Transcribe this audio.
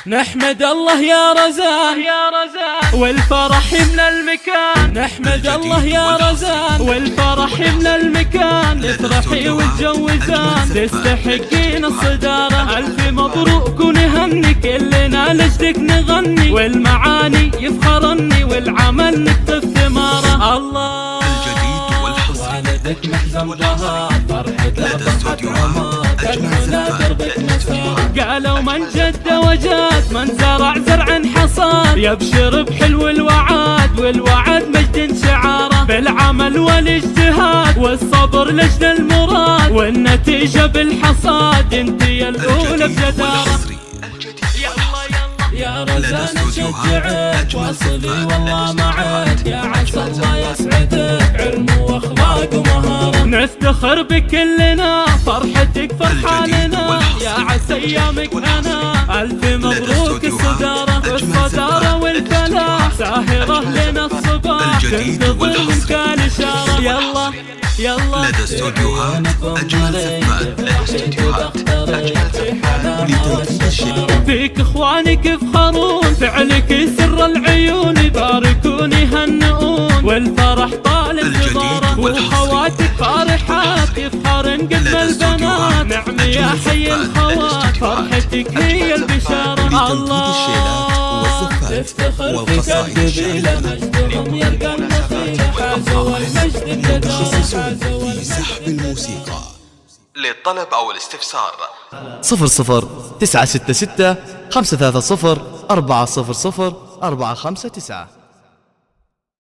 نحمد الله يا رزان والفرح من المكان. نحمد الله يا رزان والفرح من المكان. تفرحي وتجوزان تستحقين الصدارة. ألف مبروك ونهني كلنا لجدك نغني، والمعاني يفخرني والعمل نكتب ثماره. الله الجديد والحصري والدك محزن ظهر فرحته فرحة رماد كالهنا دربك مسار. قالوا من جد وجاد من زرع زرع حصاد، يبشر بحلو الوعد والوعد مجد شعاره. بالعمل والاجتهاد والصبر لجل المراد، والنتيجة بالحصاد انت يا الأولى بجدارة. يا رزان نشجعك واصلي والله معك، يا عسى الله يسعدك علم واخلاق ومهارة. نفتخر بكلنا فرحتك فرحة لنا، يا عسى ايامك انا. الف مبروك الصدارة والصدارة والفلاح، ساهرة لنا الصباح تنتظر منك الاشارة. يلا يلا لدى استوديوهات أجمل زفات. لدى استوديوهات أجمل زفات لتوفيق الشباب. فيك اخوانك يفخرون، فعلك سر العيون يباركون يهنئون، والفرح طال انتظاره. وخواتك فرحات يفخرن قدم البنات. نعم يا حي الخوات فرحتك هي البشارة. الله تفتخر فيك القبيلة مجدهم يلقى النخيلة. حازوا المجد الجدارة في سحب الموسيقى. للطلب أو الاستفسار 00 966 530 400 459.